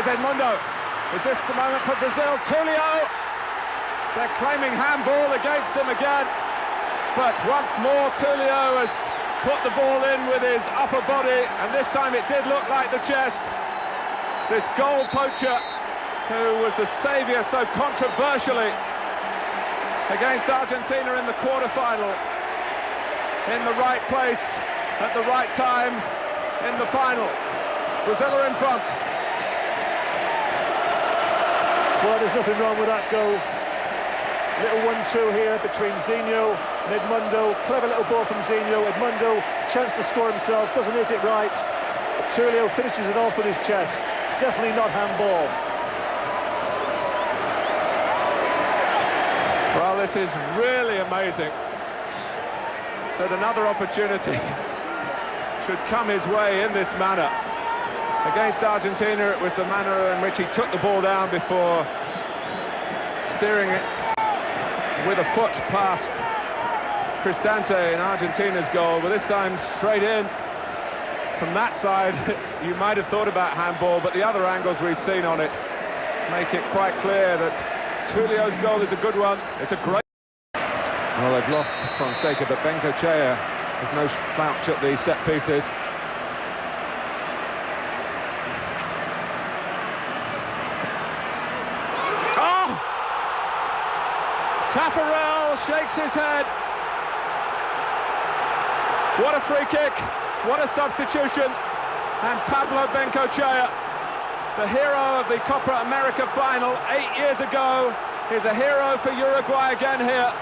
Edmundo. Is this the moment for Brazil? Tulio! They're claiming handball against them again. But once more, Tulio has put the ball in with his upper body, and this time it did look like the chest. This goal poacher, who was the saviour so controversially against Argentina in the quarter-final, in the right place, at the right time, in the final. Brazil are in front. Well, there's nothing wrong with that goal. Little 1-2 here between Zinho and Edmundo. Clever little ball from Zinho. Edmundo, chance to score himself, doesn't hit it right. But Tulio finishes it off with his chest. Definitely not handball. Well, this is really amazing that another opportunity should come his way in this manner. Against Argentina, it was the manner in which he took the ball down before steering it with a foot past Cristante in Argentina's goal, but this time straight in from that side. You might have thought about handball, but the other angles we've seen on it make it quite clear that Tulio's goal is a good one. It's a great... Well, they've lost Fonseca, but Bengochea has no slouch at the set pieces. Oh! Taffarel shakes his head. What a free kick, what a substitution. And Pablo Bengochea, the hero of the Copa America final 8 years ago, is a hero for Uruguay again here.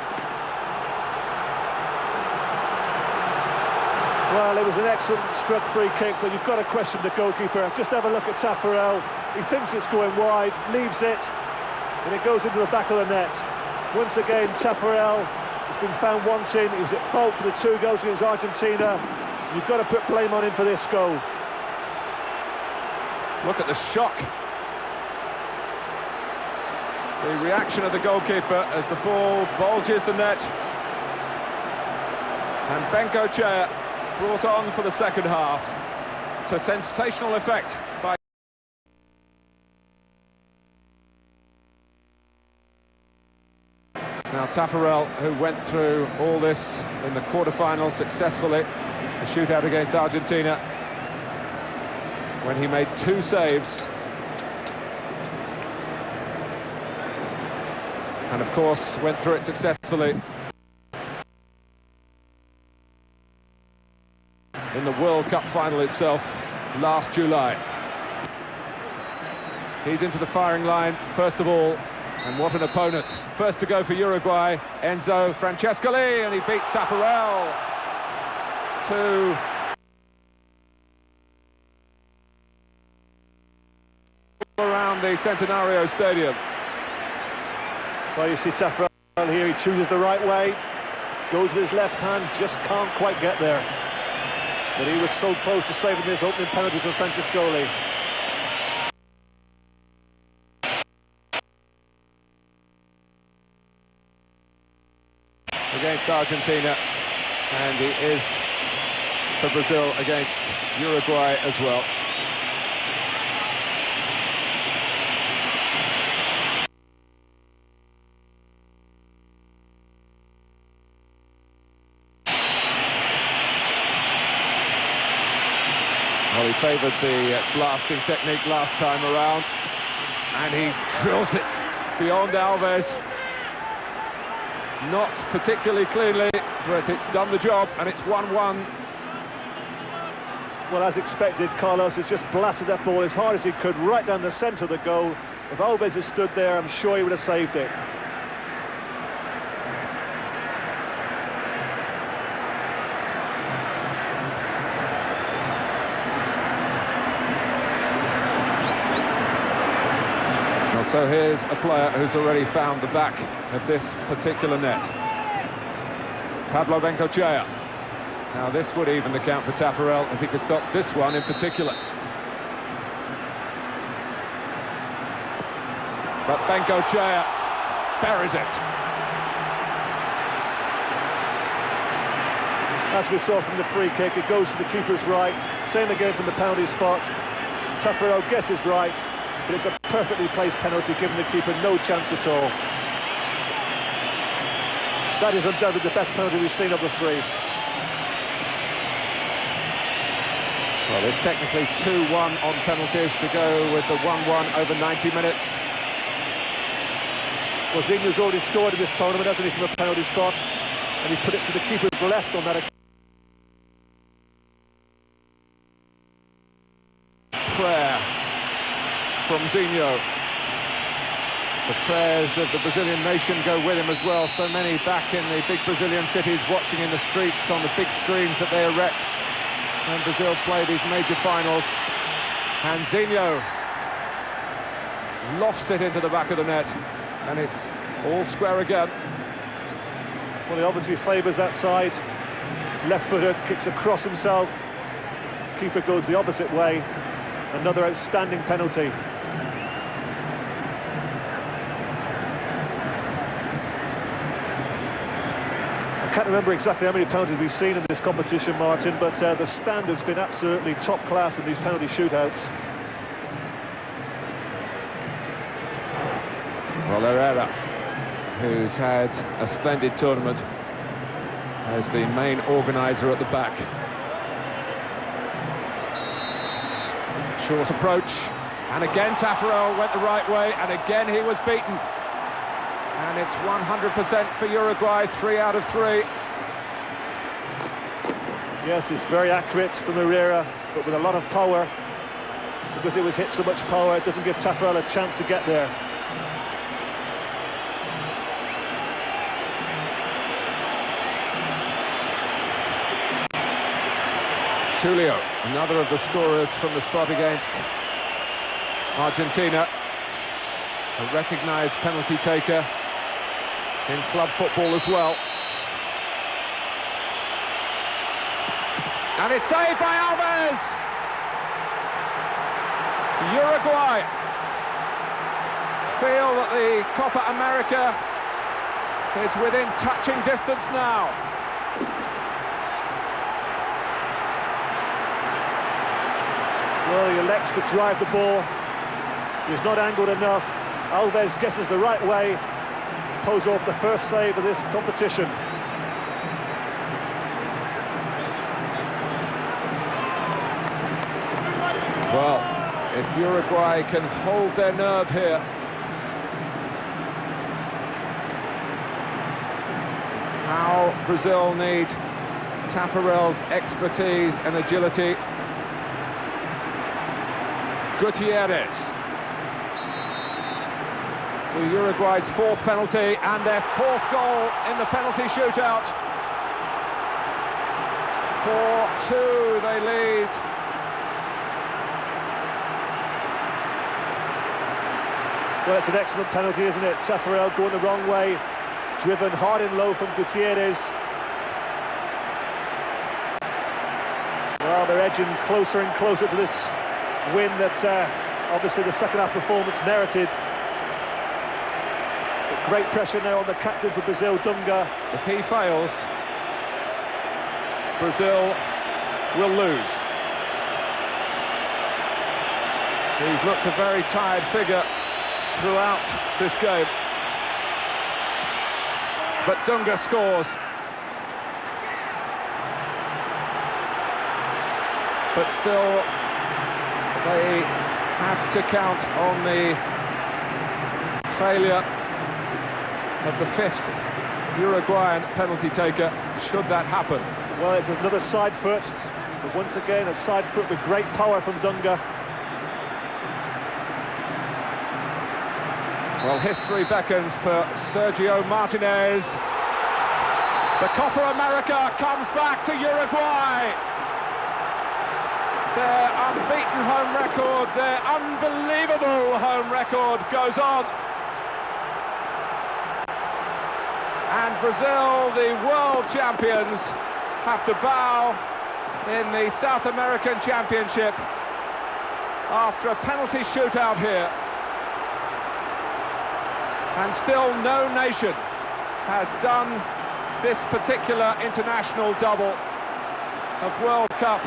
Well, it was an excellent struck free kick, but you've got to question the goalkeeper. Just have a look at Taffarel. He thinks it's going wide, leaves it, and it goes into the back of the net. Once again, Taffarel has been found wanting. He was at fault for the 2 goals against Argentina. You've got to put blame on him for this goal. Look at the shock. The reaction of the goalkeeper as the ball bulges the net. And Bengochea brought on for the second half. It's a sensational effect by... Now Taffarel, who went through all this in the quarter-final successfully, the shootout against Argentina, when he made 2 saves. And of course went through it successfully in the World Cup final itself last July. He's into the firing line first of all, and what an opponent. First to go for Uruguay, Enzo Francescoli, and he beats Taffarel to around the Centenario Stadium. Well, you see Taffarel here, he chooses the right way, goes with his left hand, just can't quite get there. But he was so close to saving this opening penalty from Francescoli. Against Argentina, and he is for Brazil against Uruguay as well. Well, he favoured the blasting technique last time around, and he drills it beyond Alves. Not particularly cleanly, but it's done the job, and it's 1-1. Well, as expected, Carlos has just blasted that ball as hard as he could, right down the centre of the goal. If Alves had stood there, I'm sure he would have saved it. So here's a player who's already found the back of this particular net. Pablo Bengochea. Now this would even the count for Taffarel if he could stop this one in particular. But Bengochea buries it. As we saw from the free kick, it goes to the keeper's right. Same again from the penalty spot. Taffarel guesses right. but it's a perfectly placed penalty, giving the keeper no chance at all. That is undoubtedly the best penalty we've seen of the three. Well, there's technically 2-1 on penalties to go with the 1-1 over 90 minutes. Well, Zinho's already scored in this tournament, hasn't he, from a penalty spot, and he put it to the keeper's left on that occasion. Prayer from Zinho. The prayers of the Brazilian nation go with him as well. So many back in the big Brazilian cities watching in the streets on the big screens that they erect when Brazil play these major finals. And Zinho lofts it into the back of the net, and it's all square again. Well, he obviously favours that side. Left-footed, kicks across himself. Keeper goes the opposite way. Another outstanding penalty. I can't remember exactly how many penalties we've seen in this competition, Martin, but the standard's been absolutely top class in these penalty shootouts. Well, Herrera, who's had a splendid tournament, as the main organiser at the back. Short approach, and again Taffarel went the right way, and again he was beaten. And it's 100% for Uruguay, 3 out of 3. Yes, it's very accurate from Herrera, but with a lot of power. Because it was hit so much power, it doesn't give Taffarel a chance to get there. Tulio, another of the scorers from the spot against Argentina, a recognised penalty taker in club football as well. And it's saved by Alves! Uruguay feel that the Copa America is within touching distance now. Well, he elects to drive the ball. He's not angled enough. Alves guesses the right way. Pulls off the first save of this competition. Well, if Uruguay can hold their nerve here, how Brazil need Taffarel's expertise and agility. Gutierrez for Uruguay's 4th penalty and their 4th goal in the penalty shootout. 4-2 they lead. Well, it's an excellent penalty, isn't it? Taffarel going the wrong way, driven hard and low from Gutierrez. Well, they're edging closer and closer to this win that obviously the second half performance merited. But great pressure now on the captain for Brazil, Dunga. If he fails, Brazil will lose. He's looked a very tired figure throughout this game. But Dunga scores. But still, they have to count on the failure of the 5th Uruguayan penalty taker, should that happen. Well, it's another side foot, but once again a side foot with great power from Dunga. Well, history beckons for Sergio Martinez. The Copa America comes back to Uruguay. Their unbeaten home record, their unbelievable home record goes on. And Brazil, the world champions, have to bow in the South American Championship after a penalty shootout here. And still no nation has done this particular international double of World Cup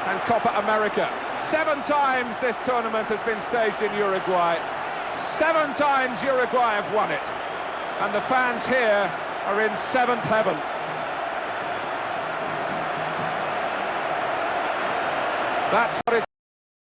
and Copa America. 7 times this tournament has been staged in Uruguay. 7 times Uruguay have won it. And the fans here are in 7th heaven. That's what it's